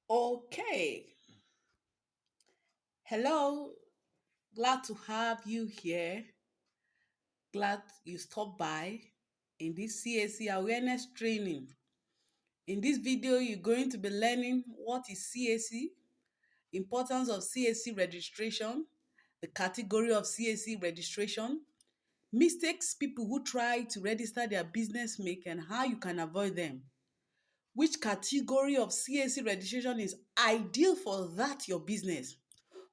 Okay. Hello. Glad to have you here. Glad you stopped by in this CAC awareness training. In this video, you're going to be learning what is CAC, importance of CAC registration, the category of CAC registration, mistakes people who try to register their business make and how you can avoid them. Which category of CAC registration is ideal for that your business?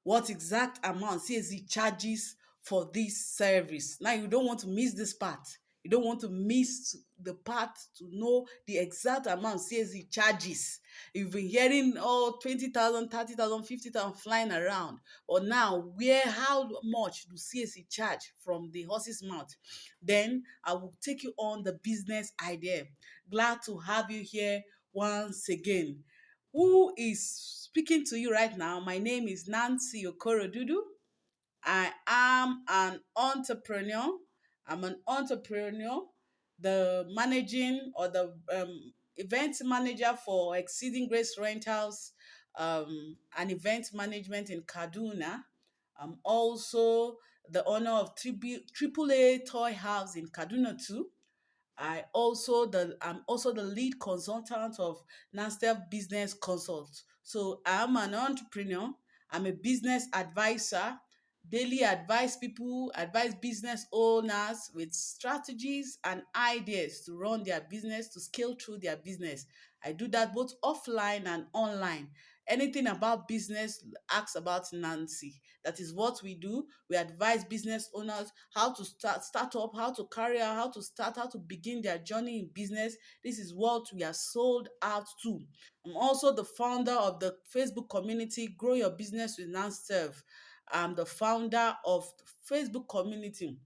What exact amount CAC charges for this service. Now you don't want to miss this part. You don't want to miss the part to know the exact amount CAC charges. You've been hearing 20,000, 30,000, 50,000 flying around. But now how much do CAC charge from the horse's mouth? Then I will take you on the business idea. Glad to have you here once again. Who is speaking to you right now? My name is Nancy Okorodudu. I am an entrepreneur. I'm an entrepreneur, the managing or the event manager for Exceeding Grace Rentals and event management in Kaduna. I'm also the owner of AAA Toy House in Kaduna too. I'm also the lead consultant of Nasdaq Business Consult. So I'm an entrepreneur. I'm a business advisor. Daily advise business owners with strategies and ideas to run their business, to scale through their business. I do that both offline and online. Anything about business, ask about Nancy. That is what we do. We advise business owners how to start up, how to carry out, how to start, how to begin their journey in business. This is what we are sold out to. I'm also the founder of the Facebook community Grow Your Business with Nancy. I'm the founder of the Facebook community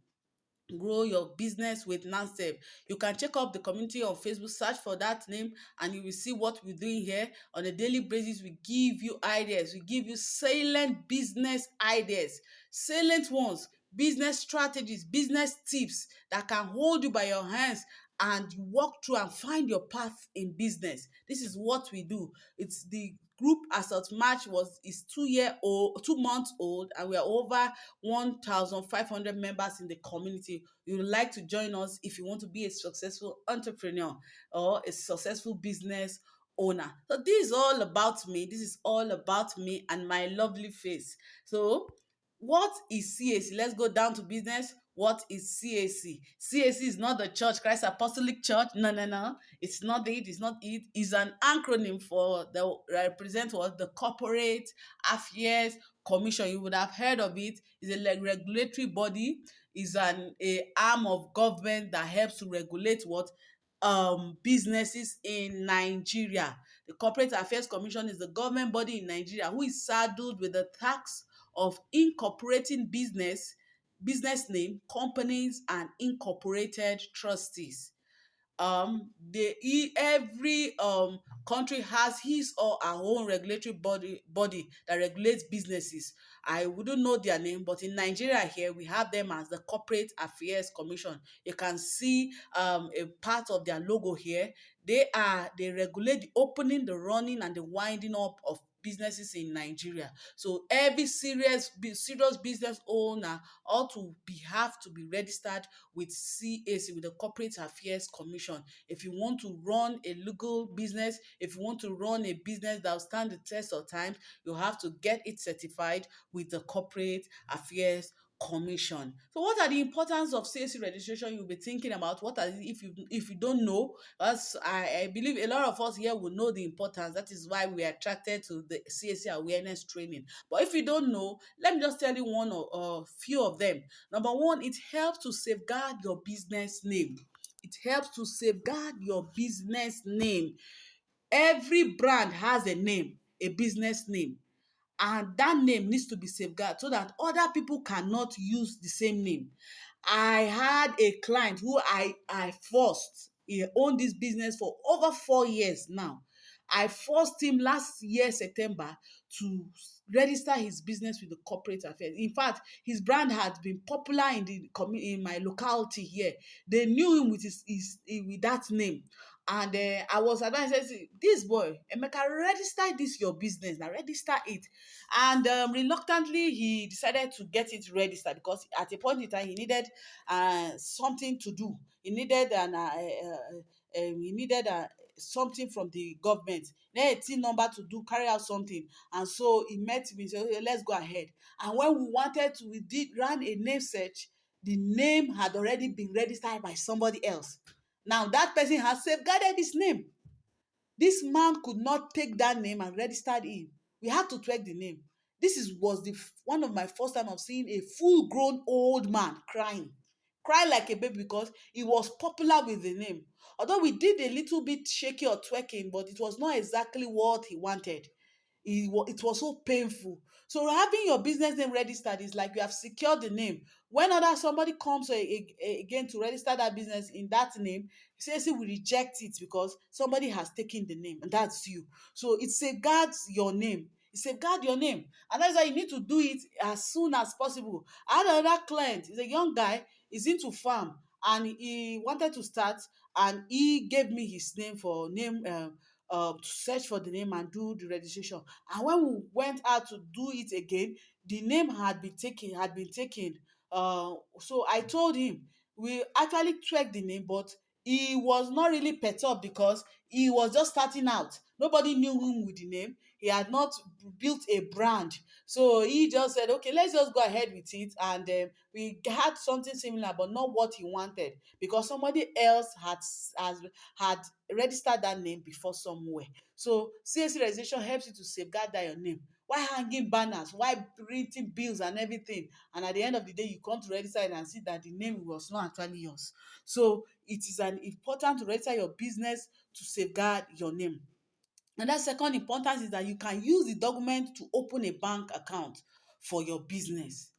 Grow Your Business with Nansef. You can check out the community on Facebook, search for that name, and you will see what we're doing here. On a daily basis, we give you ideas. We give you salient business ideas, salient ones, business strategies, business tips that can hold you by your hands and you walk through and find your path in business. This is what we do. It's the group as at March is 2 year old, 2 months old, and we are over 1,500 members in the community. You would like to join us if you want to be a successful entrepreneur or a successful business owner. So this is all about me. This is all about me and my lovely face. So what is CAC? Let's go down to business. What is CAC? CAC is not the church, Christ Apostolic Church. No, no, no. It's not it. It's not it. It's an acronym for the represent what the Corporate Affairs Commission. You would have heard of it. It's a regulatory body. Is an a arm of government that helps to regulate what businesses in Nigeria. The Corporate Affairs Commission is the government body in Nigeria who is saddled with the task of incorporating business name, companies, and incorporated trustees. Every country has his or her own regulatory body that regulates businesses. I wouldn't know their name, but in Nigeria here we have them as the Corporate Affairs Commission. You can see a part of their logo here. They regulate the opening, the running, and the winding up of businesses in Nigeria. So every serious business owner ought to have to be registered with CAC, with the Corporate Affairs Commission. If you want to run a legal business, if you want to run a business that will stand the test of time, you have to get it certified with the Corporate Affairs Commission. So what are the importance of CAC registration? You'll be thinking about what are if you don't know. As I believe a lot of us here will know the importance. That is why we are attracted to the CAC awareness training. But if you don't know, let me just tell you one or few of them. Number one, it helps to safeguard your business name. It helps to safeguard your business name. Every brand has a name, a business name, and that name needs to be safeguarded so that other people cannot use the same name. I had a client who I forced. He owned this business for over 4 years now. I forced him last year September to register his business with the Corporate Affairs. In fact, his brand had been popular in my locality here. They knew him with with that name, And I was advised, say, "See, this boy, Emeka, register this your business now, register it." And reluctantly, he decided to get it registered because at a point in time, he needed something to do. He needed something from the government. Then a team number to do carry out something, and so he met me. Said, "Okay, let's go ahead." And when we did ran a name search. The name had already been registered by somebody else. Now that person has safeguarded his name. This man could not take that name and registered him. We had to track the name. Was the one of my first time of seeing a full-grown old man cry like a baby because he was popular with the name. Although we did a little bit shaky or twerking, but it was not exactly what he wanted. It was so painful. So having your business name registered is like you have secured the name. When other somebody comes again to register that business in that name, CAC will reject it because somebody has taken the name, and that's you. So it safeguards your name. It safeguards your name. And that's why you need to do it as soon as possible. I had another client, he's a young guy, he's into farm, and he wanted to start, and he gave me his name for name to search for the name and do the registration. And when we went out to do it again, the name had been taken. So I told him we actually tracked the name, but he was not really perturbed because he was just starting out. Nobody knew him with the name. He had not built a brand. So he just said, okay, let's just go ahead with it. And we had something similar, but not what he wanted because somebody else had registered that name before somewhere. So CAC registration helps you to safeguard that your name. Why hanging banners? Why printing bills and everything? And at the end of the day, you come to register it and see that the name was not actually yours. So it is an important to register your business to safeguard your name. And that second importance is that you can use the document to open a bank account for your business.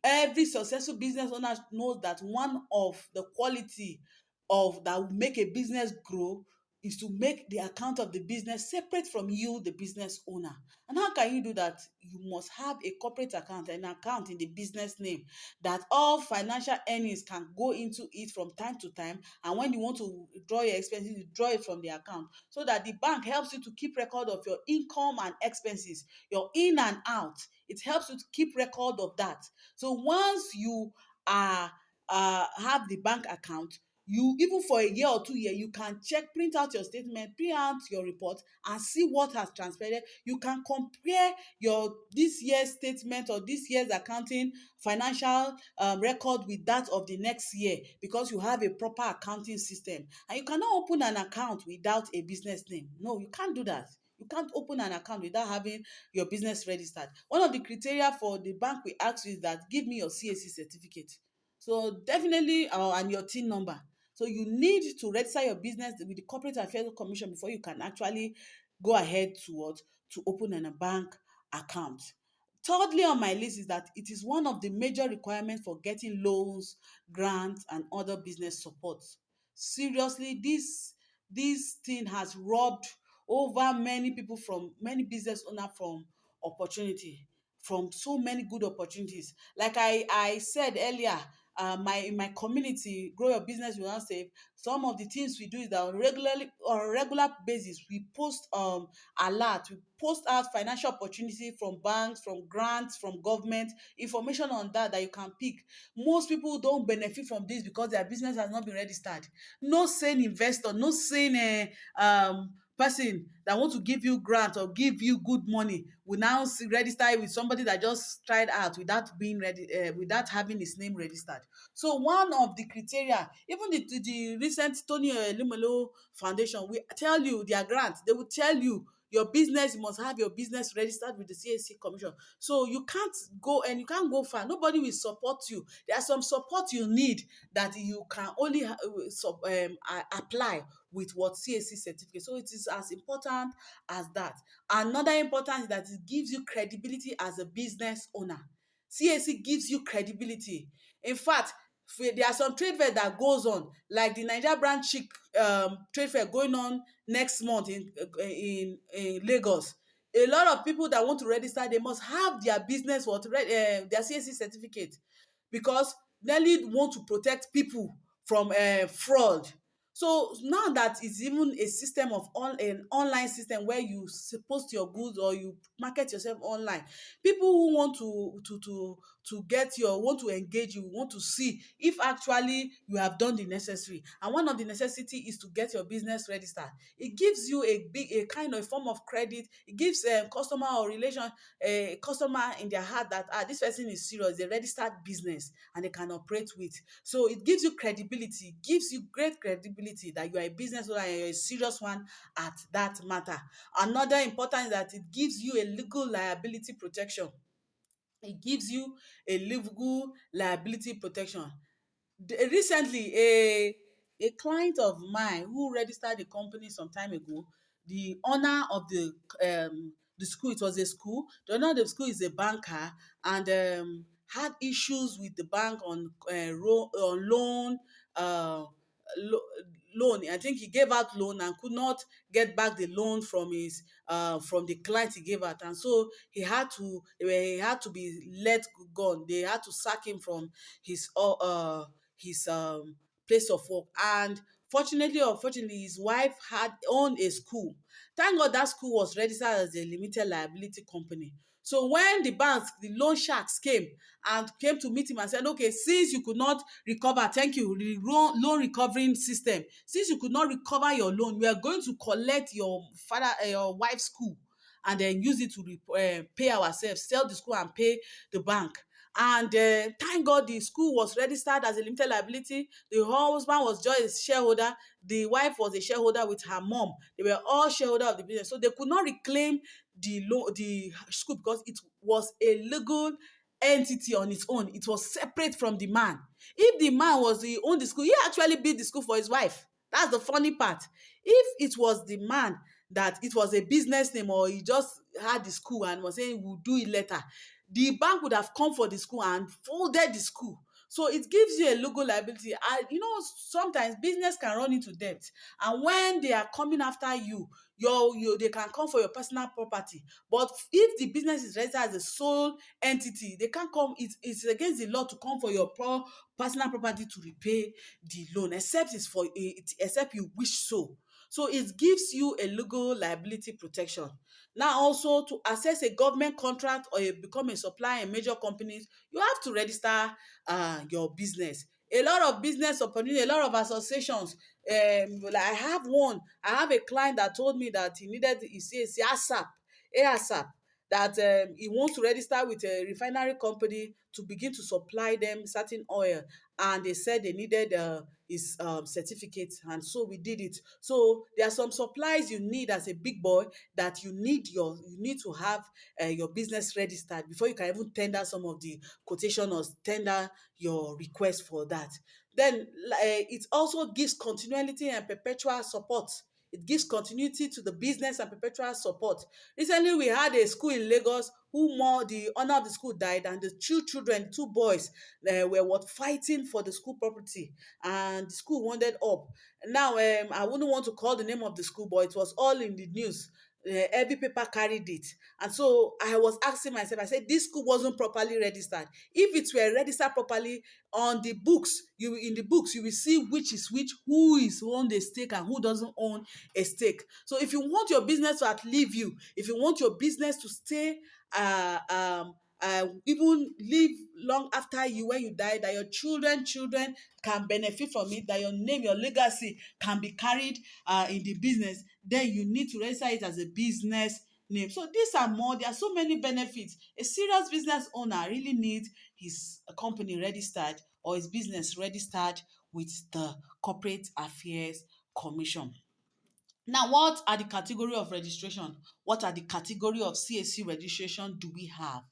Every successful business owner knows that one of the quality of that will make a business grow is to make the account of the business separate from you, the business owner. And how can you do that? You must have a corporate account, an account in the business name that all financial earnings can go into it from time to time. And when you want to draw your expenses, you draw it from the account so that the bank helps you to keep record of your income and expenses, your in and out. It helps you to keep record of that. So once you have the bank account, you even for a year or 2 years, you can check, print out your statement, print out your report, and see what has transpired. You can compare your this year's statement or this year's accounting financial record with that of the next year because you have a proper accounting system. And you cannot open an account without a business name. No, you can't do that. You can't open an account without having your business registered. One of the criteria for the bank we ask you is that give me your CAC certificate. So definitely, and your TIN number. So you need to register your business with the Corporate Affairs Commission before you can actually go ahead to what? To open a bank account. Thirdly on my list is that it is one of the major requirements for getting loans, grants, and other business support. Seriously, this thing has robbed over many people from many business owners from opportunity, from so many good opportunities. Like I said earlier, in my community, Grow Your Business Without Save, some of the things we do is that on a regular basis, we post alert, we post out financial opportunity from banks, from grants, from government, information on that you can pick. Most people don't benefit from this because their business has not been registered. No sane investor, no sane person that want to give you grant or give you good money will now register it with somebody that just tried out without being ready, without having his name registered. So one of the criteria, even the recent Tony Elumelu Foundation, we tell you their grants, they will tell you your business, you must have your business registered with the CAC Commission. So you can't go far. Nobody will support you. There are some support you need that you can only apply with what CAC certificate. So it is as important as that. Another important is that it gives you credibility as a business owner. CAC gives you credibility. In fact, there are some trade fair that goes on, like the Niger Brand Chic trade fair going on next month in Lagos. A lot of people that want to register, they must have their business their CAC certificate because Nelly want to protect people from fraud. So now that it's even a system of an online system where you post your goods or you market yourself online, people who want to get your want to engage you, want to see if actually you have done the necessary. And one of the necessity is to get your business registered. It gives you a kind of form of credit. It gives customer or relation a customer in their heart that this person is serious, a registered business, and they can operate with. So it gives you credibility, gives you great credibility that you are a business owner and you're a serious one at that matter. Another important is that it gives you a legal liability protection. It gives you a legal liability protection. Recently, a client of mine who registered the company some time ago, the owner of the school, it was a school, the owner of the school is a banker, and had issues with the bank on loan, uh, lo- loan. I think he gave out loan and could not get back the loan from his from the client he gave out, and so he had to be let go. They had to sack him from his place of work. And fortunately or unfortunately, his wife had owned a school. Thank God that school was registered as a limited liability company. So when the banks, the loan sharks came to meet him and said, okay, since you could not recover, thank you, the loan recovering system, since you could not recover your loan, we are going to collect your wife's school and then use it to pay ourselves, sell the school and pay the bank. And thank God the school was registered as a limited liability. The husband was just a shareholder. The wife was a shareholder with her mom. They were all shareholder of the business. So they could not reclaim the school because it was a legal entity on its own. It was separate from the man. If the man was the owned the school, he actually built the school for his wife. That's the funny part. If it was the man that it was a business name, or he just had the school and was saying we'll do it later, the bank would have come for the school and folded the school. So it gives you a legal liability. And sometimes business can run into debt, and when they are coming after you, they can come for your personal property. But if the business is registered as a sole entity, they can't come. It's against the law to come for your personal property to repay the loan, except you wish so. So it gives you a legal liability protection. Now, also to access a government contract or become a supplier in major companies, you have to register your business. A lot of business opportunity, a lot of associations. Like I have a client that told me that he says ASAP, that he wants to register with a refinery company to begin to supply them certain oil, and they said they needed his certificate, and so we did it. So there are some supplies you need as a big boy, that you need to have your business registered before you can even tender some of the quotation or tender your request for that. Then it also gives continuity and perpetual support. It gives continuity to the business and perpetual support. Recently, we had a school in Lagos the owner of the school died, and the two children, two boys, were fighting for the school property, and the school wounded up. Now, I wouldn't want to call the name of the school, but it was all in the news. Every paper carried it. And so I was asking myself, I said, this school wasn't properly registered. If it were registered properly on the books, you will see which is which, who is owned a stake and who doesn't own a stake. So if you want your business to outlive you, if you want your business to stay even live long after you, when you die, that your children can benefit from it, that your name, your legacy can be carried in the business, then you need to register it as a business name. So these are more, there are so many benefits. A serious business owner really needs his company registered or his business registered with the Corporate Affairs Commission. Now, what are the category of registration? What are the category of CAC registration do we have?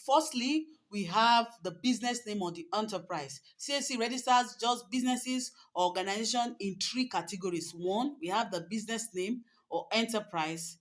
Firstly, we have the business name on the enterprise. CAC registers just businesses or organization in three categories. One, we have the business name or enterprise.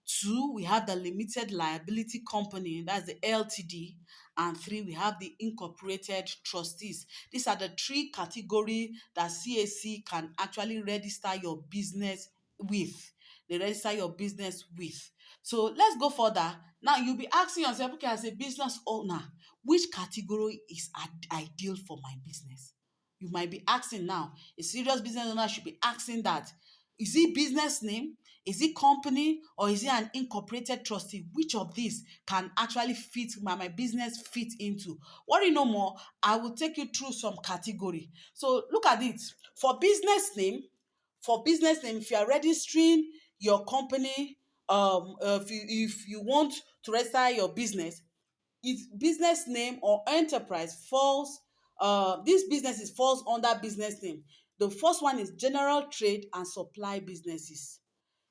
Two, we have the limited liability company, that's the LTD. And three, we have the incorporated trustees. These are the three categories that CAC can actually register your business with. They register your business with. So let's go further. Now you'll be asking yourself, okay, as a business owner, which category is ideal for my business? You might be asking now, a serious business owner should be asking that. Is it business name? Is it company? Or is it an incorporated trustee? Which of these can actually fit my business fit into? Worry no more. I will take you through some category. So look at it. For business name, if you are registering your company, if you want to register your business, if business name or enterprise falls, these businesses falls under business name. The first one is general trade and supply businesses.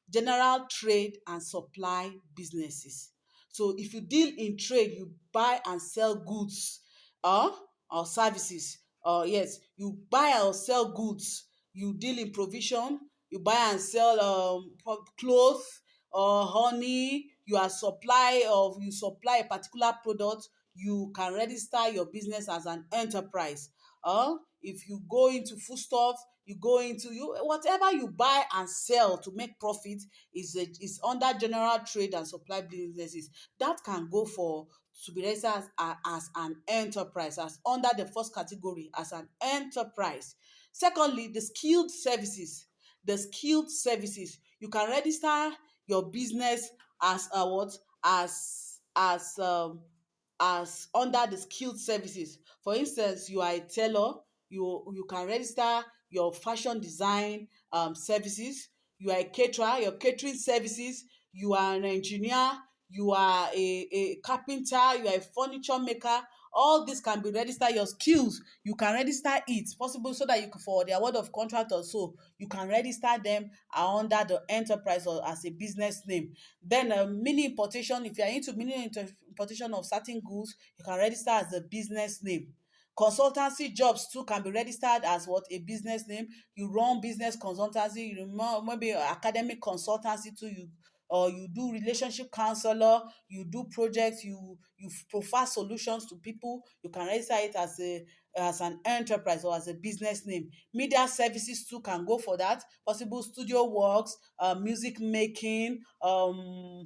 General trade and supply businesses. So if you deal in trade, you buy and sell goods, or services. Yes, you buy or sell goods. You deal in provision. You buy and sell clothes or honey. You supply a particular product. You can register your business as an enterprise. If you go into foodstuff, you go into you whatever you buy and sell to make profit is under general trade and supply businesses. That can go for to be registered as an enterprise, as under the first category, as an enterprise. Secondly, the skilled services. The skilled services, you can register your business as a what as under the skilled services. For instance, you are a tailor, you can register your fashion design services. You are a caterer, your catering services. You are an engineer, you are a carpenter, you are a furniture maker. All this can be registered. Your skills, you can register it possible, so that you can, for the award of contract or so, you can register them under the enterprise or as a business name. Then mini importation, if you are into importation of certain goods, you can register as a business name. Consultancy jobs too can be registered as what? A business name. You run business consultancy, maybe academic consultancy too, or you do relationship counselor, you do projects, you provide solutions to people. You can register it as an enterprise or as a business name. Media services too can go for that. Possible studio works, music making, all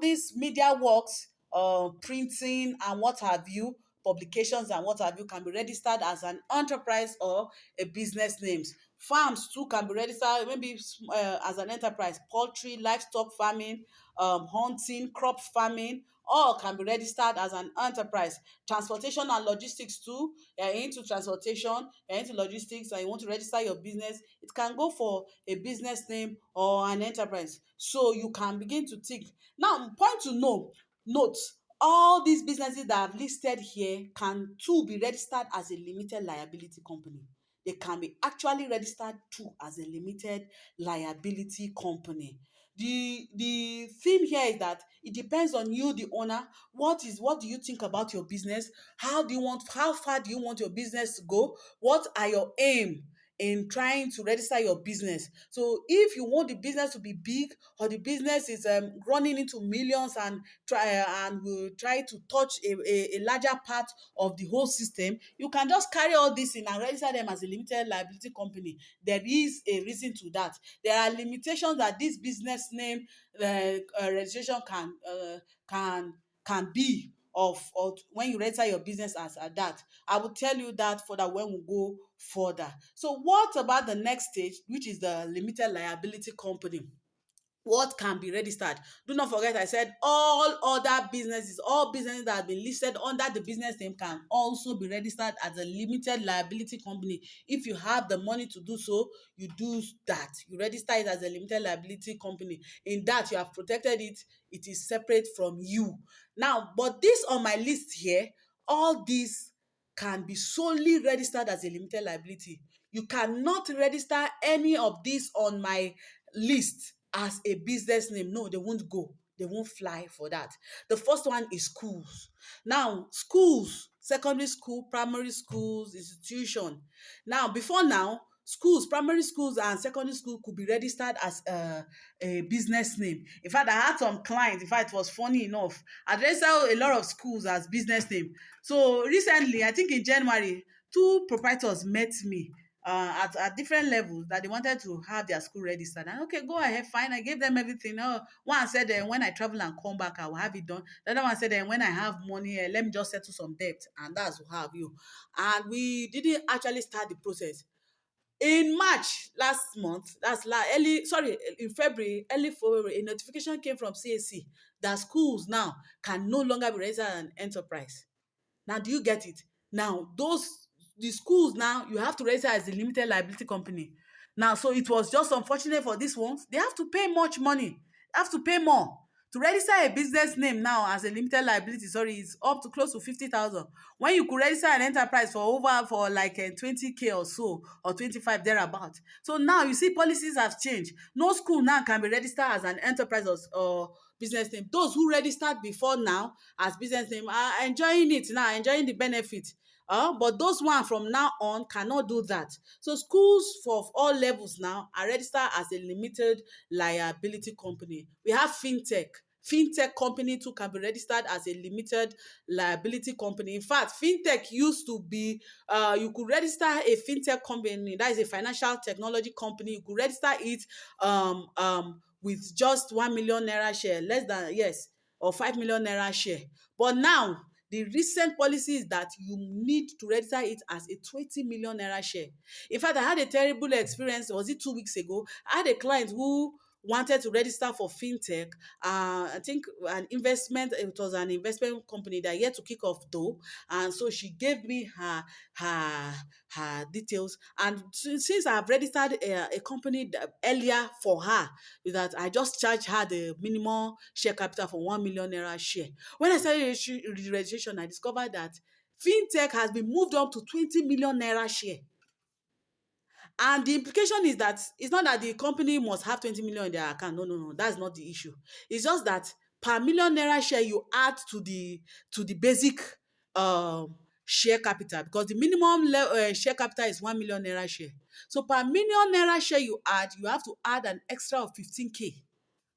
these media works, printing and what have you, publications and what have you, can be registered as an enterprise or a business names. Farms too can be registered maybe as an enterprise. Poultry, livestock farming, hunting, crop farming, all can be registered as an enterprise. Transportation and logistics too. You're into transportation, you're into logistics, and you want to register your business, it can go for a business name or an enterprise. So you can begin to think. Now, point to know, note, all these businesses that I've listed here can too be registered as a limited liability company. They can be actually registered too as a limited liability company. The thing here is that it depends on you, the owner. What do you think about your business? How far do you want your business to go? What are your aim in trying to register your business? So if you want the business to be big, or the business is running into millions and will try to touch a larger part of the whole system, you can just carry all this in and register them as a limited liability company. There is a reason to that. There are limitations that this business name registration can be of when you register your business as that. I will tell you that further when we go further. So what about the next stage, which is the limited liability company? What can be registered? Do not forget, I said all businesses that have been listed under the business name can also be registered as a limited liability company. If you have the money to do so, you do that. You register it as a limited liability company. In that, you have protected it. It is separate from you. Now, but this on my list here, all these can be solely registered as a limited liability. You cannot register any of these on my list as a business name. No, they won't go. They won't fly for that. The first one is schools. Now, schools, secondary school, primary schools, institution. Now, before now, schools, primary schools and secondary school could be registered as a business name. In fact, I had some clients, in fact, it was funny enough, I registered a lot of schools as business name. So recently, I think in January, two proprietors met me. at different levels that they wanted to have their school registered. And okay, go ahead, fine. I gave them everything. One said, when I travel and come back, I will have it done. The other one said, when I have money, let me just settle some debt, and that's how have you. And we didn't actually start the process. In March last month, in February, early February, a notification came from CAC that schools now can no longer be registered as an enterprise. Now, do you get it? Now, the schools now, you have to register as a limited liability company. Now, so it was just unfortunate for these ones. They have to pay much money. They have to pay more. To register a business name now as a limited liability, sorry, is up to close to 50,000. When you could register an enterprise for like 20K or so, or 25 thereabout. So now you see policies have changed. No school now can be registered as an enterprise or business name. Those who registered before now as business name are enjoying it now, enjoying the benefit. But those one from now on cannot do that. So schools for all levels now are registered as a limited liability company. We have fintech. Fintech company too can be registered as a limited liability company. In fact, fintech used to be, you could register a fintech company, that is a financial technology company. You could register it with just 1 million naira share, less than, yes, or 5 million naira share. But now, the recent policy is that you need to register it as a 20 million naira share. In fact, I had a terrible experience. Was it 2 weeks ago? I had a client who wanted to register for fintech. I think it was an investment company that yet to kick off though. And so she gave me her details. And since I've registered a company earlier for her, is that I just charged her the minimum share capital for 1 million naira share. When I started the registration, I discovered that fintech has been moved up to 20 million naira share. And the implication is that it's not that the company must have 20 million in their account. No. That's not the issue. It's just that per million naira share you add to the basic share capital, because the minimum share capital is 1 million naira share. So per million naira share you have to add an extra of 15K.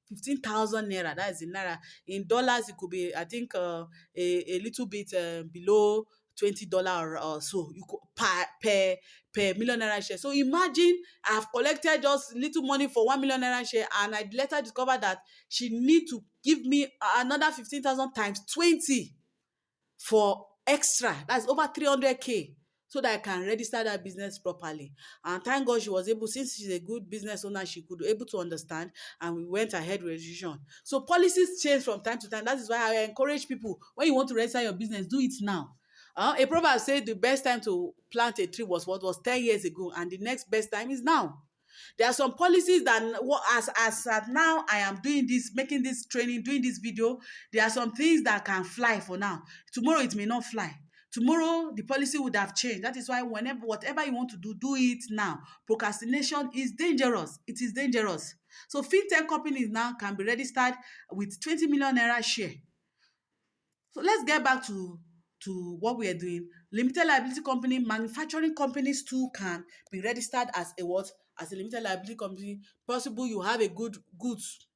15,000 naira. That is in naira. In dollars, it could be, I think, a little bit below $20 or so. You could per million naira share. So imagine I've collected just little money for 1 million naira share, and I later discovered that she need to give me another 15,000 times 20 for extra. That's over 300K. So that I can register that business properly. And thank God she was able, since she's a good business owner, she could be able to understand, and we went ahead with registration. So policies change from time to time. That is why I encourage people, when you want to register your business, do it now. A proverb said the best time to plant a tree was 10 years ago, and the next best time is now. There are some policies that as at now I am doing this, making this training, doing this video, there are some things that can fly for now. Tomorrow it may not fly. Tomorrow the policy would have changed. That is why whatever you want to do, do it now. Procrastination is dangerous. It is dangerous. So fintech companies now can be registered with 20 million naira share. So let's get back to what we are doing. Limited liability company, manufacturing companies too can be registered as a what? As a limited liability company. Possible you have a goods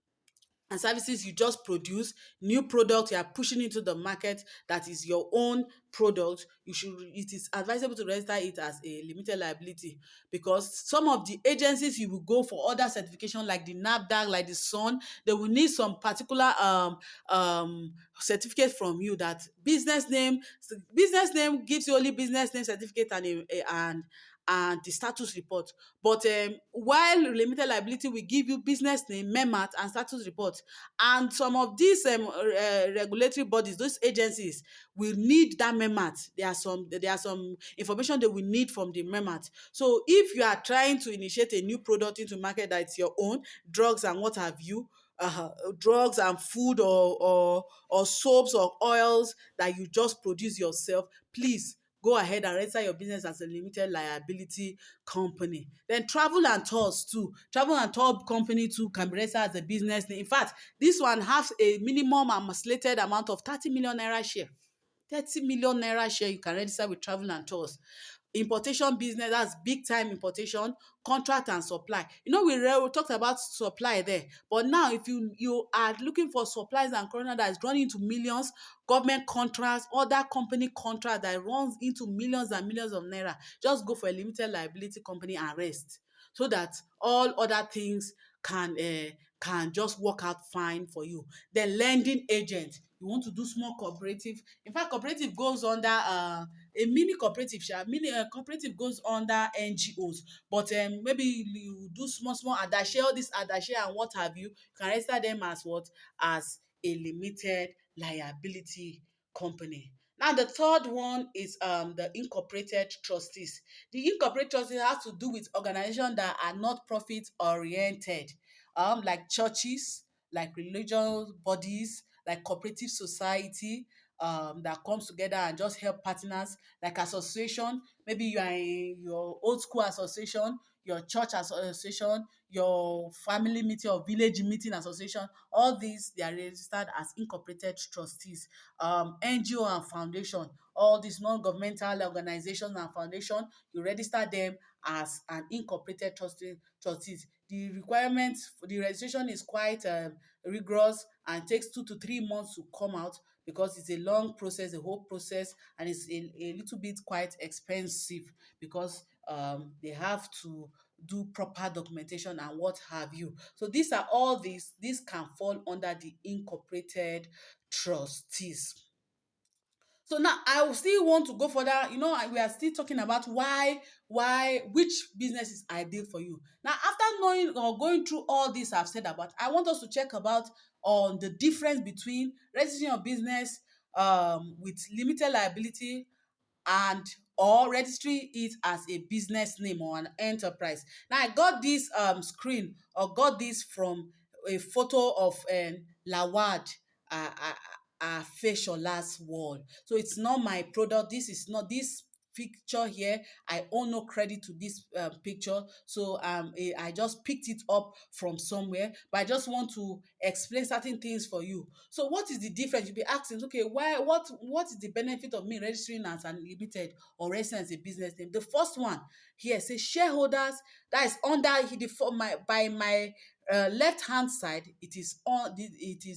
and services you just produce, new product you are pushing into the market that is your own product. It is advisable to register it as a limited liability, because some of the agencies you will go for other certification, like the NAFDAC, like the SUN, they will need some particular certificate from you. That business name gives you only business name certificate and the status report. But while limited liability will give you business name, MEMAT, and status report, and some of these regulatory bodies, those agencies, will need that MEMAT. There are some information they will need from the MEMAT. So if you are trying to initiate a new product into market that is your own, drugs and what have you, drugs and food or soaps or oils that you just produce yourself, please go ahead and register your business as a limited liability company. Then travel and tours too. Travel and tour company too can be registered as a business name. In fact, this one has a minimum and slated amount of 30 million naira share. 30 million naira share you can register with travel and tours. importation business, that's big time importation, contract and supply. We talked about supply there, but now if you are looking for supplies and contract that is running into millions, government contracts, other company contract that runs into millions and millions of naira, just go for a limited liability company and rest, so that all other things can just work out fine for you. Then lending agent, you want to do small cooperative. In fact, cooperative goes under a mini cooperative. Mini cooperative goes under NGOs, but maybe you do small small adashi, all this adashi and what have you. You can register them as what? As a limited liability company. Now the third one is the incorporated trustees. The incorporated trustees has to do with organizations that are not profit oriented, like churches, like religious bodies, like cooperative society, that comes together and just help partners, like association. Maybe you are in your old school association, your church association, your family meeting or village meeting association. All these, they are registered as incorporated trustees. NGO and foundation, all these non-governmental organizations and foundation, you register them as an incorporated trustees. The requirements for the registration is quite rigorous and takes 2 to 3 months to come out, because it's a long process, a whole process, and it's a little bit quite expensive, because they have to do proper documentation and what have you. So these can fall under the incorporated trustees. So now I will still want to go further. We are still talking about which business is ideal for you. Now, after knowing or going through all this I've said about, I want us to check about on the difference between registering your business with limited liability and or registering it as a business name or an enterprise. Now I got this screen, or got this from a photo of Lawad Feshola's wall. So it's not my product. This is not this picture here. I owe no credit to this picture. So I just picked it up from somewhere, but I just want to explain certain things for you. So what is the difference? You'll be asking, okay, what is the benefit of me registering as an limited or registering as a business name? The first one here says shareholders. That is under by my left hand side. It is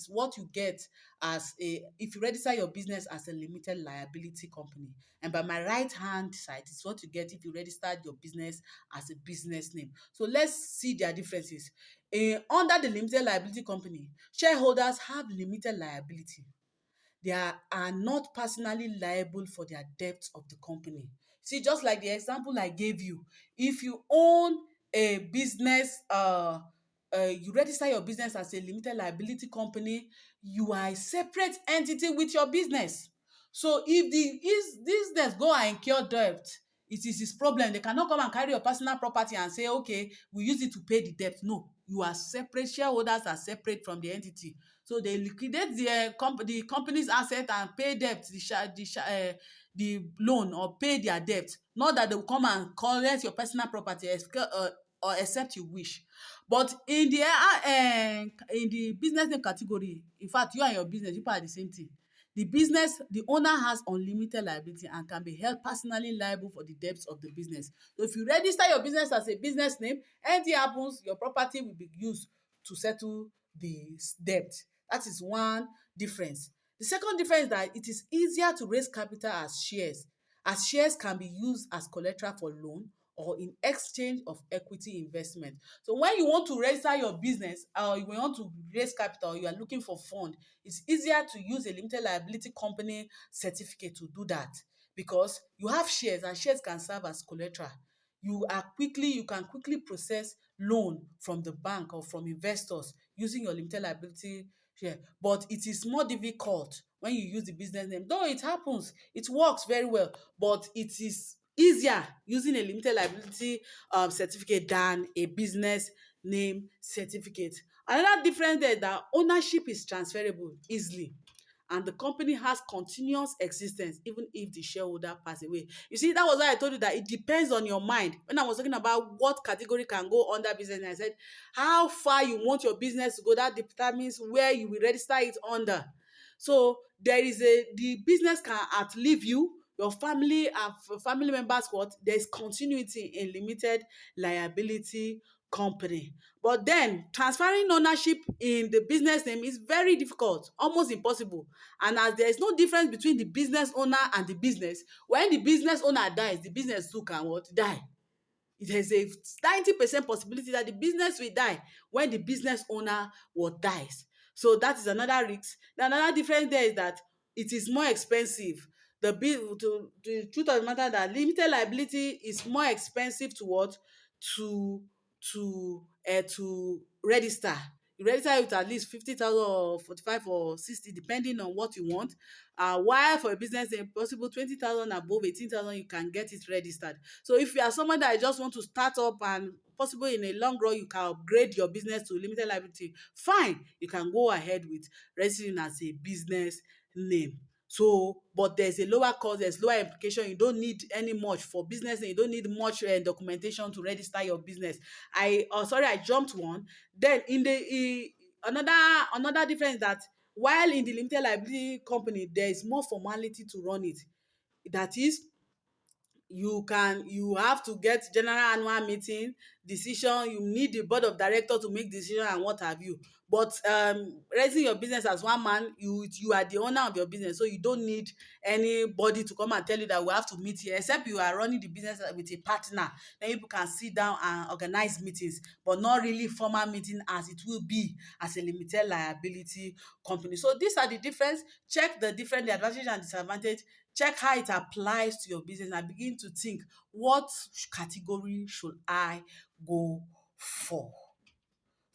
what you get as a if you register your business as a limited liability company, and by my right hand side is what you get if you registered your business as a business name. So let's see their differences. Under the limited liability company, shareholders have limited liability. They are not personally liable for their debts of the company. See, just like the example I gave you, if you own a business, you register your business as a limited liability company, you are a separate entity with your business. So if the business go and incur debt, it is his problem. They cannot come and carry your personal property and say, okay, we use it to pay the debt. No, you are separate. Shareholders are separate from the entity. So they liquidate the company's asset and pay debt, the loan, or pay their debt. Not that they will come and collect your personal property, or except you wish. But in the business name category, in fact, you and your business, you are the same thing. The owner has unlimited liability and can be held personally liable for the debts of the business. So if you register your business as a business name, anything happens, your property will be used to settle the debt. That is one difference. The second difference is that it is easier to raise capital as shares can be used as collateral for loan or in exchange of equity investment. So when you want to register your business, or you want to raise capital, you are looking for fund, it's easier to use a limited liability company certificate to do that, because you have shares and shares can serve as collateral. You can quickly process loan from the bank or from investors using your limited liability share. But it is more difficult when you use the business name. Though it happens, it works very well, but it is easier using a limited liability certificate than a business name certificate. Another difference there is that ownership is transferable easily, and the company has continuous existence even if the shareholder pass away. You see, that was why I told you that it depends on your mind. When I was talking about what category can go under business, I said how far you want your business to go, that determines where you will register it under. So the business can outlive you, your family and family members what there's continuity in limited liability company. But then transferring ownership in the business name is very difficult, almost impossible. And as there is no difference between the business owner and the business, when the business owner dies, the business too can what die. There's a 90% possibility that the business will die when the business owner what dies. So that is another risk. Then another difference there is that it is more expensive. The truth of the matter that limited liability is more expensive to what to to register. You register with at least 50,000 or 45 or 60 depending on what you want. While for a business name possible 20,000 above 18,000 you can get it registered. So if you are someone that just want to start up and possible in a long run you can upgrade your business to limited liability, fine, you can go ahead with registering as a business name. So but there's a lower cost, there's lower implication. You don't need any much for business and you don't need much documentation to register your business. I jumped one. Then in the another difference that while in the limited liability company there is more formality to run it. That is, you have to get general annual meeting decision, you need the board of director to make decision and what have you. But raising your business as one man, you are the owner of your business, so you don't need anybody to come and tell you that we have to meet here, except you are running the business with a partner. Then people can sit down and organize meetings, but not really formal meeting as it will be as a limited liability company. So these are the difference. Check the different, the advantage and disadvantage. Check how it applies to your business and begin to think, what category should I go for?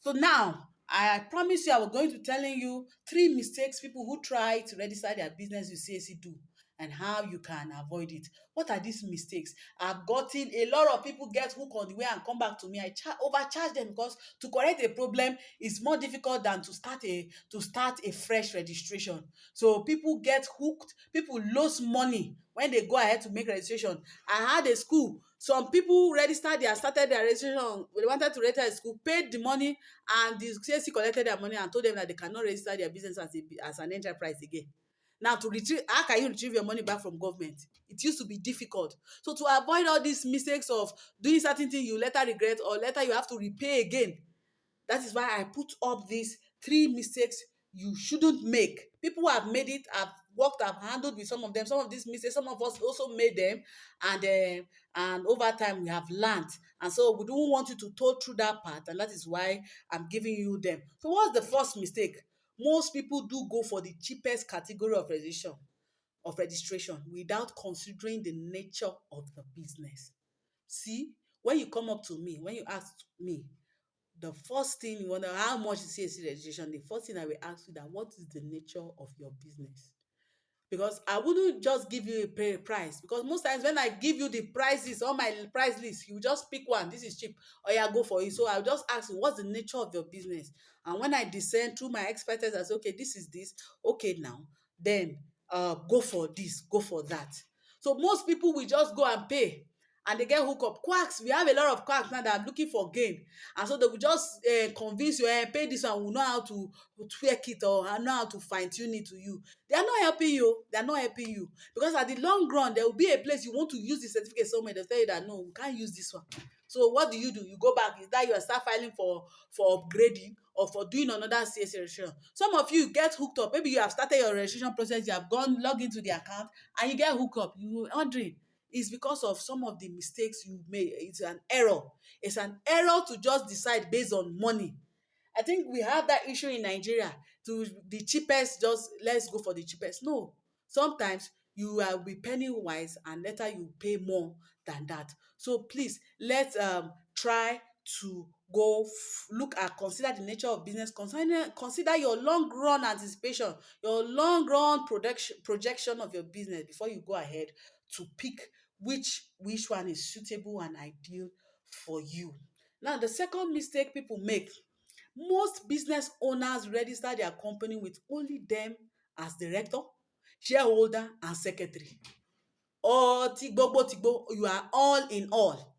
So now, I promise you I was going to telling you 3 mistakes people who try to register their business with CAC do and how you can avoid it. What are these mistakes? I've gotten a lot of people get hooked on the way and come back to me. I overcharge them because to correct a problem is more difficult than to start a fresh registration. So people get hooked, people lose money when they go ahead to make registration. I had a school, some people registered their started their registration, they wanted to register a school, paid the money, and the CAC collected their money and told them that they cannot register their business as an enterprise again. Now to retrieve, how can you retrieve your money back from government? It used to be difficult. So to avoid all these mistakes of doing certain things you later regret or later you have to repay again, that is why I put up these 3 mistakes you shouldn't make. People who have made it, have worked, have handled with some of them. Some of these mistakes, some of us also made them, and over time we have learned. And so we don't want you to go through that part, and that is why I'm giving you them. So what's the first mistake? Most people do go for the cheapest category of registration without considering the nature of the business. See, when you come up to me, when you ask me, the first thing you wonder how much is CAC registration, the first thing I will ask you that what is the nature of your business? Because I wouldn't just give you a price, because most times when I give you the prices on my price list, you just pick one, this is cheap, or yeah, go for it. So I'll just ask you what's the nature of your business, and when I discern through my expertise, I say okay, this is this, okay, now then go for this, go for that. So most people will just go and pay and they get hooked up. Quacks, we have a lot of quacks now that are looking for gain, and so they will just convince you, pay this one, we know how to tweak it or know how to fine tune it to you. They are not helping you. They are not helping you, because at the long run there will be a place you want to use the certificate somewhere. They'll tell you that no, we can't use this one. So what do? You go back. Is that you start filing for upgrading or for doing another CAC registration? Some of you get hooked up. Maybe you have started your registration process, you have gone log into the account and you get hooked up. You wondering, it's because of some of the mistakes you made. It's an error. It's an error to just decide based on money. I think we have that issue in Nigeria. To the cheapest, just let's go for the cheapest. No, sometimes you will be penny wise and later you pay more than that. So please, let's try to look at, consider the nature of business, consider your long run anticipation, your long run projection of your business before you go ahead to pick which one is suitable and ideal for you. Now the second mistake people make: most business owners register their company with only them as director, shareholder and secretary. Or tigbo, you are all in all.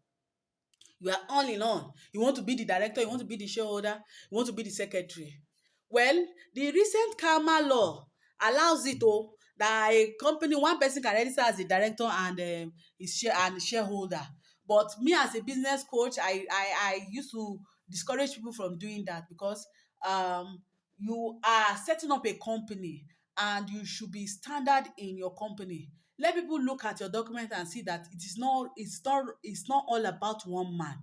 You are all in all. You want to be the director, you want to be the shareholder, you want to be the secretary. Well, the recent Karma law allows it, that a company, one person can register as a director and is shareholder. But me as a business coach, I used to discourage people from doing that because you are setting up a company and you should be standard in your company. Let people look at your document and see that it's not all about one man.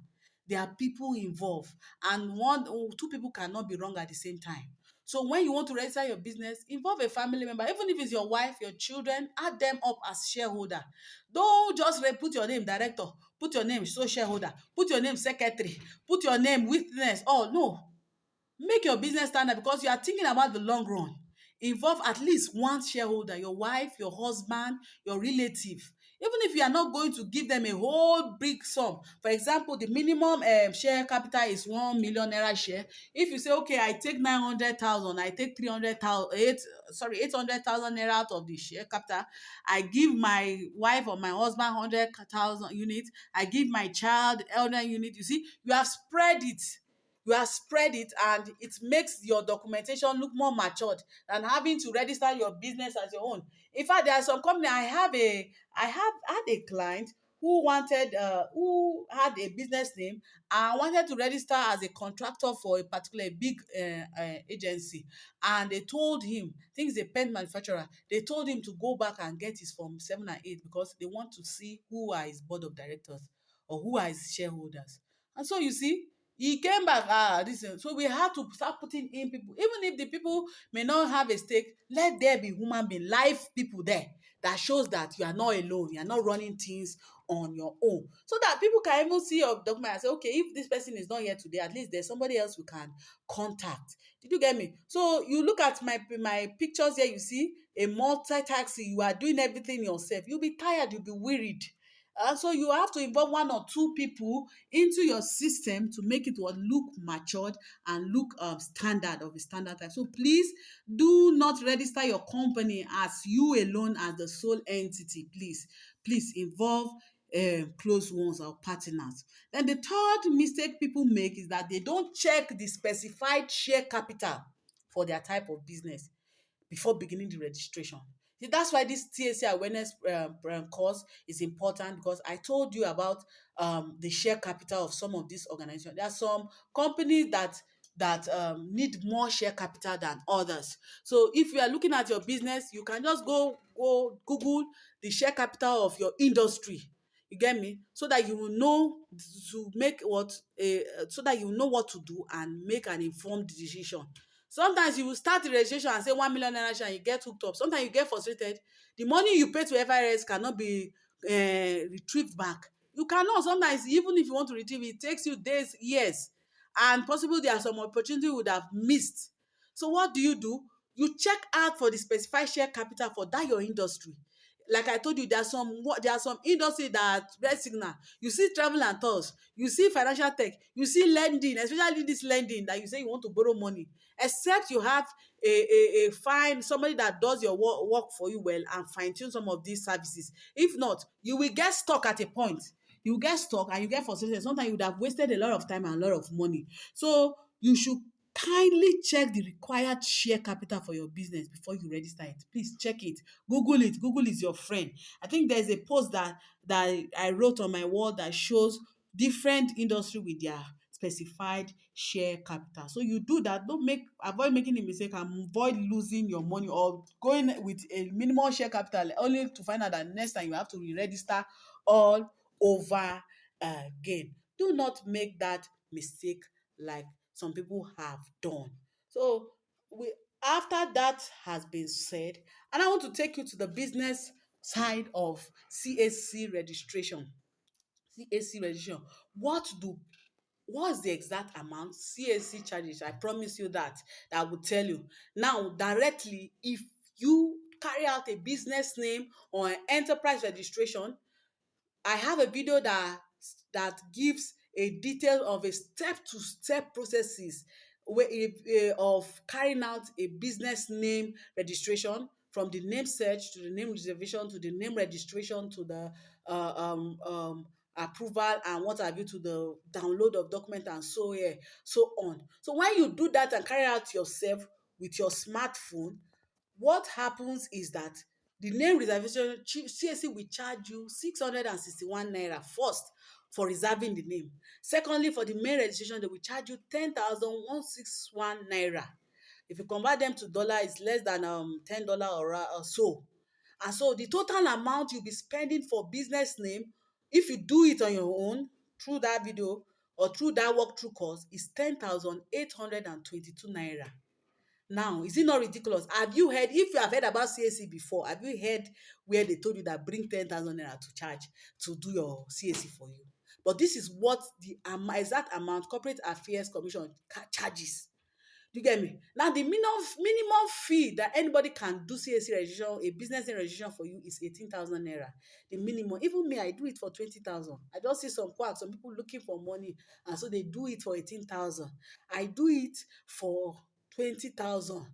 There are people involved, and one or two people cannot be wrong at the same time. So when you want to register your business, involve a family member, even if it's your wife, your children, add them up as shareholder. Don't just put your name director, put your name so shareholder, put your name secretary, put your name witness. Oh no, make your business standard because you are thinking about the long run. Involve at least one shareholder, your wife, your husband, your relative. Even if you are not going to give them a whole big sum. For example, the minimum share capital is 1 million naira share. If you say, okay, I take 900,000, I take 300,000, 800,000 naira out of the share capital. I give my wife or my husband 100,000 units. I give my child 100 units. You see, you have spread it and it makes your documentation look more matured than having to register your business as your own. In fact, there are some company I have had a client who had a business name and wanted to register as a contractor for a particular big agency, and they told him, I think it's a pen manufacturer, they told him to go back and get his form 7 and 8 because they want to see who are his board of directors or who are his shareholders. And so you see, he came back, this so we had to start putting in people. Even if the people may not have a stake, let there be human being, live people there that shows that you are not alone, you are not running things on your own. So that people can even see your document and say, okay, if this person is not here today, at least there's somebody else we can contact. Did you get me? So you look at my pictures here, you see a multi-taxi, you are doing everything yourself. You'll be tired, you'll be worried. So you have to involve one or two people into your system to make it what look matured and look standard of a standard type. So please do not register your company as you alone as the sole entity. Please involve close ones or partners. Then the third mistake people make is that they don't check the specified share capital for their type of business before beginning the registration. See, that's why this TSC awareness course is important, because I told you about the share capital of some of these organizations. There are some companies that need more share capital than others. So if you are looking at your business, you can just go Google the share capital of your industry. You get me? So that you will know to make so that you know what to do and make an informed decision. Sometimes you will start the registration and say 1 million naira share and you get hooked up. Sometimes you get frustrated. The money you pay to FIRS cannot be retrieved back. You cannot. Sometimes even if you want to retrieve it, it takes you days, years, and possibly there are some opportunity you would have missed. So what do? You check out for the specified share capital for that your industry. Like I told you, there are some industry that red signal. You see travel and tours, you see financial tech, you see lending, especially this lending that you say you want to borrow money. Except you have a fine somebody that does your work for you well and fine tune some of these services. If not, you will get stuck at a point. You get stuck and you get frustrated. Sometimes you would have wasted a lot of time and a lot of money. So you should kindly check the required share capital for your business before you register it. Please check it. Google it. Google is your friend. I think there's a post that I wrote on my wall that shows different industry with their specified share capital. So you do that. Avoid making a mistake and avoid losing your money or going with a minimal share capital only to find out that next time you have to re-register all over again. Do not make that mistake like some people have done. So we after that has been said, and I want to take you to the business side of CAC registration. CAC registration. What's the exact amount CAC charges? I promise you that I will tell you. Now, directly, if you carry out a business name or an enterprise registration, I have a video that gives a detail of a step-to-step processes of carrying out a business name registration, from the name search to the name reservation to the name registration to the approval and what have you, to the download of document and so on. So when you do that and carry out yourself with your smartphone, what happens is that The name reservation, CAC will charge you 661 naira first for reserving the name. Secondly, for the main registration, they will charge you 10,161 naira. If you convert them to dollar, it's less than $10 or so. And so the total amount you'll be spending for business name, if you do it on your own through that video or through that walkthrough course, is 10,822 naira. Now, is it not ridiculous? Have you heard, if you have heard about CAC before, have you heard where they told you that bring 10,000 naira to charge to do your CAC for you? But this is what the exact amount Corporate Affairs Commission charges. Do you get me? Now, the minimum fee that anybody can do CAC registration, a business name registration for you, is 18,000 naira. The minimum. Even me, I do it for 20,000. I just see some people looking for money, and so they do it for 18,000. I do it for 20,000.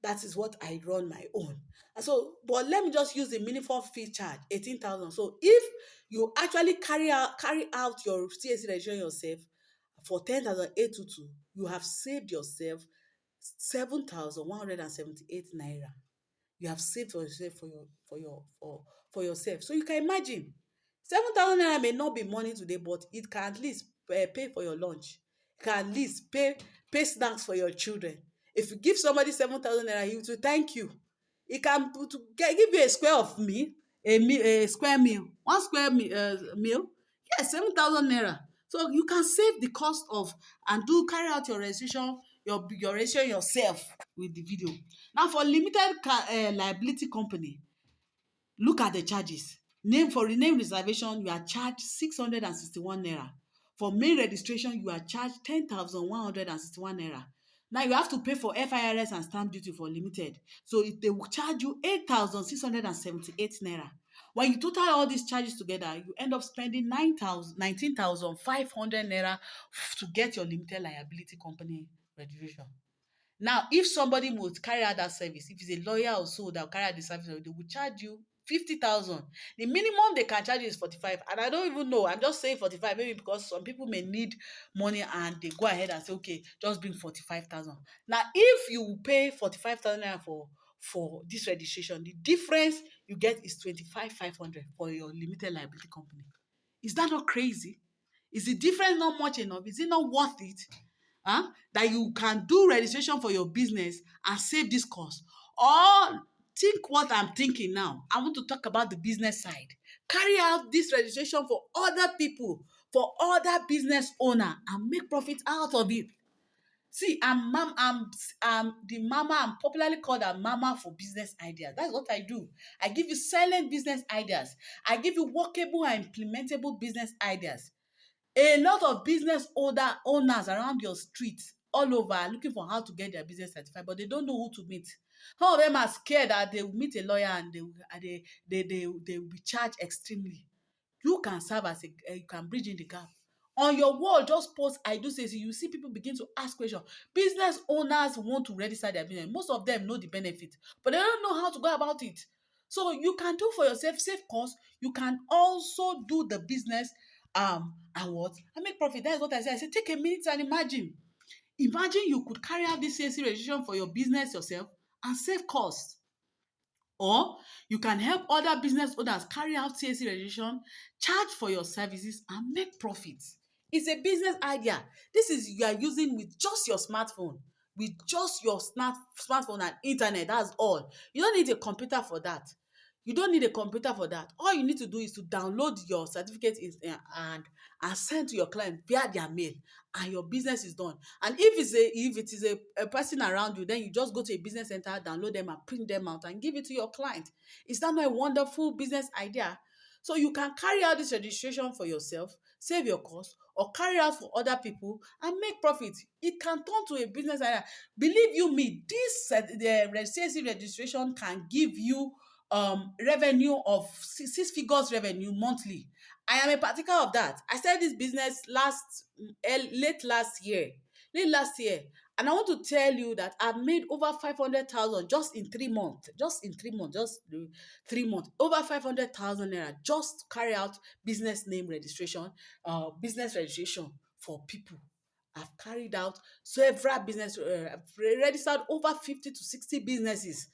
That is what I run my own. And so, but let me just use the minimum fee charge, 18,000. So if you actually carry out your CAC registration yourself for 10,822, you have saved yourself 7,178 naira. You have saved for yourself for yourself. So you can imagine 7,000 naira may not be money today, but it can at least pay for your lunch. It can at least pay snacks for your children. If you give somebody 7,000 naira, he will thank you. He can give you a square of meal, a square meal, one square meal. Yes, 7,000 naira. So you can save the cost of and carry out your registration, your registration yourself with the video. Now for limited liability company, look at the charges. For name reservation, you are charged 661 naira. For main registration, you are charged 10,161 naira. Now you have to pay for FIRS and stamp duty for limited. So they will charge you 8,678 naira. When you total all these charges together, you end up spending 19,500 naira to get your limited liability company registration. Now, if somebody would carry out that service, if it's a lawyer or so that will carry out the service, they will charge you 50,000. The minimum they can charge you is 45. And I don't even know. I'm just saying 45, maybe because some people may need money and they go ahead and say, okay, just bring 45,000. Now, if you pay 45,000 naira for this registration, the difference you get is 25,500 for your limited liability company. Is that not crazy? Is the difference not much enough? Is it not worth it? That you can do registration for your business and save this cost? Or think what I'm thinking now. I want to talk about the business side. Carry out this registration for other people, for other business owner, and make profit out of it. See, I'm the mama. I'm popularly called a mama for business ideas. That's what I do. I give you silent business ideas. I give you workable and implementable business ideas. A lot of business owners around your street all over are looking for how to get their business certified, but they don't know who to meet. Some of them are scared that they will meet a lawyer and they will be charged extremely. You can serve as you can bridge in the gap. On your wall, just post I do say so you see people begin to ask questions. Business owners want to register their business. Most of them know the benefit, but they don't know how to go about it. So you can do for yourself, save cost. You can also do the business and what? And make profit. That is what I said. I said, take a minute and imagine. Imagine you could carry out this CAC registration for your business yourself and save costs. Or you can help other business owners carry out CAC registration, charge for your services, and make profits. It's a business idea. This is you are using with just your smartphone, with just your smartphone and internet. That's all. You don't need a computer for that. You don't need a computer for that. All you need to do is to download your certificate and send to your client via their mail, and your business is done. And if it is a person around you, then you just go to a business center, download them and print them out and give it to your client. Is that not a wonderful business idea? So you can carry out this registration for yourself, save your cost, or carry out for other people and make profit. It can turn to a business idea. Believe you me, the CAC registration can give you revenue of six figures revenue monthly. I am a particle of that. I started this business late last year. And I want to tell you that I've made over 500,000 just in 3 months. Just 3 months. Over 500,000 naira just to carry out business name registration, business registration for people. I've carried out several business, I've registered over 50 to 60 businesses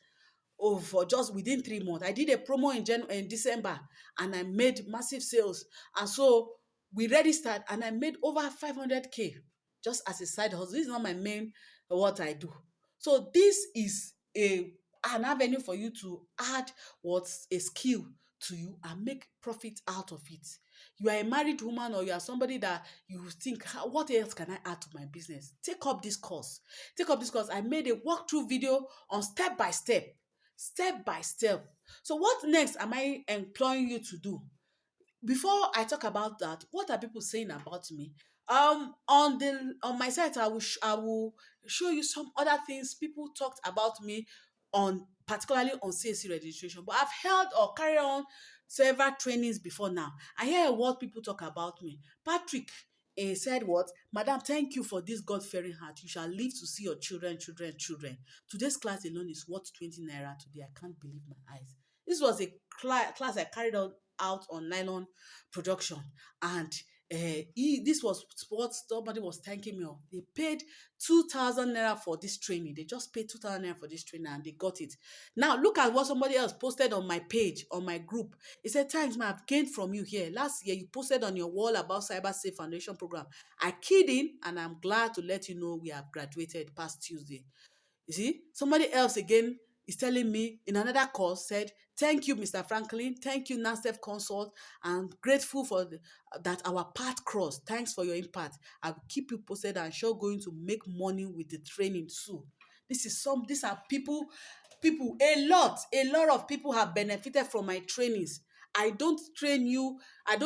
for just within 3 months. I did a promo in December, and I made massive sales. And so we registered, and I made over 500K just as a side hustle. This is not my main what I do. So this is an avenue for you to add what's a skill to you and make profit out of it. You are a married woman, or you are somebody that you think, what else can I add to my business? Take up this course. Take up this course. I made a walkthrough video on step by step, step by step. So what next am I employing you to do? Before I talk about that, what are people saying about me? On my site, I will show you some other things people talked about me on, particularly on CAC registration. But I've held or carried on several trainings before now. I hear what people talk about me. Patrick said what? Madam, thank you for this God-fearing heart. You shall live to see your children, children, children. Today's class alone is worth 20 naira today. I can't believe my eyes. This was a class I carried out on nylon production, and this was what somebody was thanking me of. They paid 2,000 naira for this training. They just paid 2,000 naira for this training, and they got it. Now look at what somebody else posted on my page, on my group. He said, "Thanks, man, I've gained from you here. Last year you posted on your wall about Cyber Safe Foundation program. I keyed in, and I'm glad to let you know we have graduated past Tuesday." You see, somebody else again is telling me in another course, said, "Thank you, Mr. Franklin. Thank you, NASDAQ Consult. I'm grateful for that our path crossed. Thanks for your impact. I will keep you posted and sure going to make money with the training too." These are a lot of people have benefited from my trainings. I don't train you. I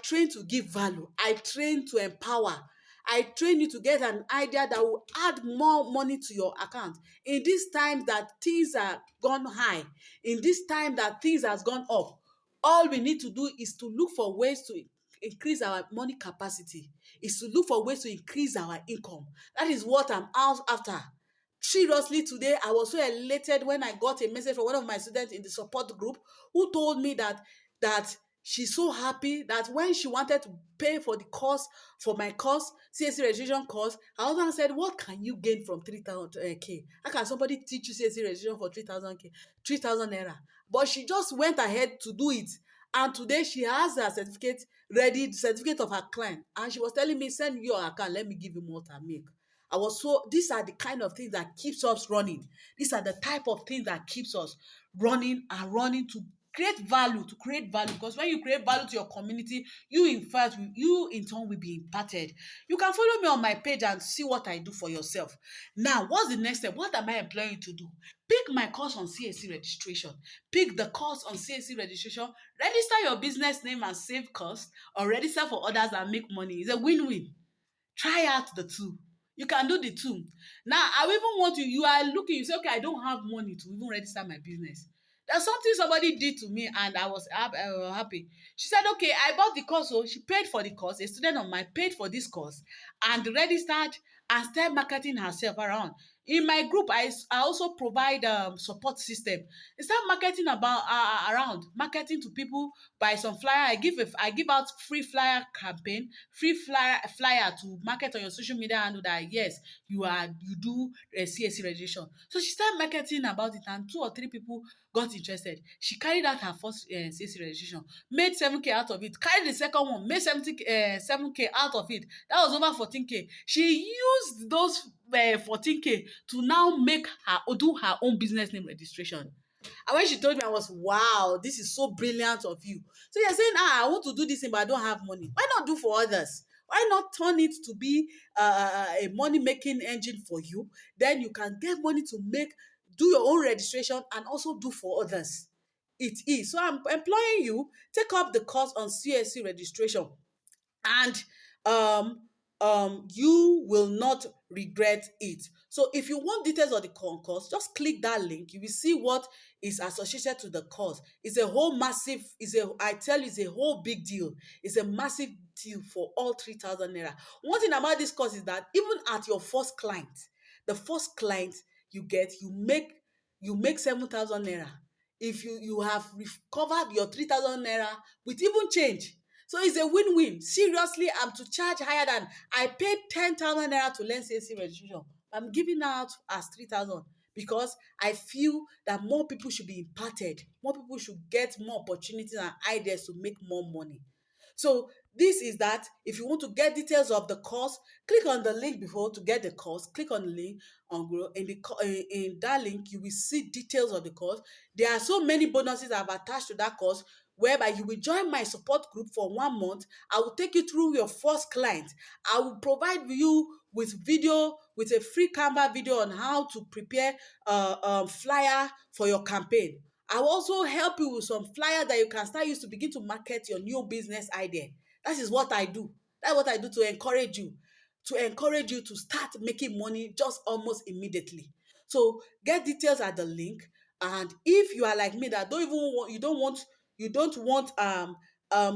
train to give value. I train to empower. I train you to get an idea that will add more money to your account. In this time that things are gone high, in this time that things has gone up, all we need to do is to look for ways to increase our money capacity, is to look for ways to increase our income. That is what I'm out after. Seriously, today I was so elated when I got a message from one of my students in the support group, who told me that she's so happy that when she wanted to pay for the course, for my course, CAC registration course, her husband said, "What can you gain from 3,000 K? How can somebody teach you CAC registration for 3,000 K, 3,000 naira?" But she just went ahead to do it. And today she has her certificate ready, the certificate of her client. And she was telling me, "Send me your account, let me give you more to make." These are the kind of things that keeps us running. These are the type of things that keeps us running and running to create value. Because when you create value to your community, you in turn will be impacted. You can follow me on my page and see what I do for yourself. Now, what's the next step? What am I employing you to do? Pick my course on CAC registration. Pick the course on CAC registration. Register your business name and save cost, or register for others and make money. It's a win-win. Try out the two. You can do the two. Now, I even want you are looking, you say, "Okay, I don't have money to even register my business." There's something somebody did to me, and I was happy. She said, "Okay, I bought the course." So she paid for the course. A student of mine paid for this course and registered and started marketing herself around. In my group, I also provide support system. I start marketing around, marketing to people by some flyer. I give out free flyer campaign, free flyer to market on your social media handle that yes, you do a CAC registration. So she started marketing about it, and 2 or 3 people got interested. She carried out her first CAC registration, made 7K out of it. Carried the second one, made 7K out of it. That was over 14K. She used those 14K to now do her own business name registration. And when she told me, I was, wow, this is so brilliant of you. So you're saying, I want to do this thing, but I don't have money. Why not do for others? Why not turn it to be a money-making engine for you? Then you can get money to do your own registration and also do for others. It is. So I'm employing you, take up the course on CAC registration, and you will not regret it. So if you want details of the course, just click that link. You will see what is associated to the course. It's a whole massive, I tell you, it's a whole big deal. It's a massive deal for all 3,000 naira. One thing about this course is that even at your first client, the first client you get, you make 7,000 naira. If you have recovered your 3,000 naira with even change. So it's a win-win. Seriously, I'm to charge higher than I paid 10,000 naira to learn CAC registration. I'm giving out as 3,000 because I feel that more people should be imparted, more people should get more opportunities and ideas to make more money. So this is that. If you want to get details of the course, click on the link before to get the course. Click on the link on Grow. In that link, you will see details of the course. There are so many bonuses I've attached to that course, whereby you will join my support group for 1 month. I will take you through your first client. I will provide you with video, with a free Canva video on how to prepare flyer for your campaign. I will also help you with some flyer that you can start use to begin to market your new business idea. That is what I do. That's what I do to encourage you to start making money just almost immediately. So get details at the link. And if you are like me that don't even want, you don't want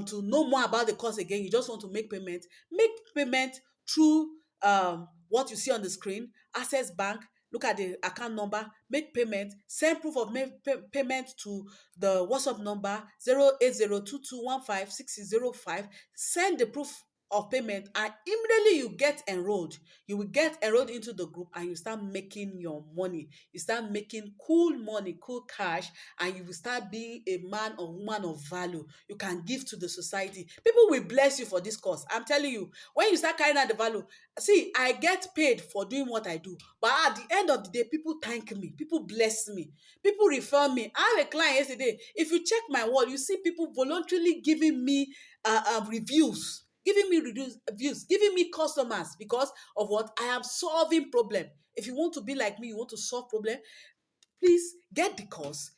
to know more about the course again, you just want to make payment through what you see on the screen, Access Bank. Look at the account number, make payment, send proof of payment to the WhatsApp number 08022156605. Send the proof of payment, and immediately you get enrolled. You will get enrolled into the group and you start making your money. You start making cool money, cool cash, and you will start being a man or woman of value. You can give to the society. People will bless you for this course. I'm telling you, when you start carrying out the value, see, I get paid for doing what I do, but at the end of the day, people thank me, people bless me, people refer me. I had a client yesterday. If you check my wall, you see people voluntarily giving me reviews, giving me customers because of what I am solving problem. If you want to be like me, you want to solve problem, please get the course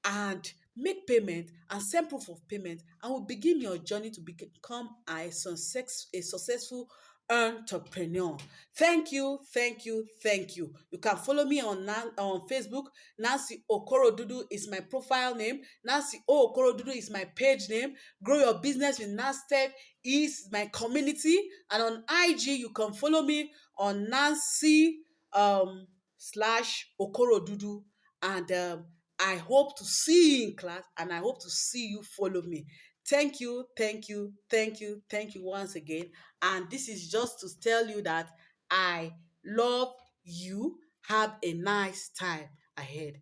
and make payment and send proof of payment, and will begin your journey to become a successful entrepreneur. Thank you, thank you, thank you. You can follow me on Facebook. Nancy Okorodudu is my profile name. Nancy O Okorodudu is my page name. Grow Your Business with NASTEP is my community. And on IG, you can follow me on Nancy slash Okorodudu. And I hope to see you in class, and I hope to see you follow me. Thank you, thank you, thank you, thank you once again. And this is just to tell you that I love you. Have a nice time ahead.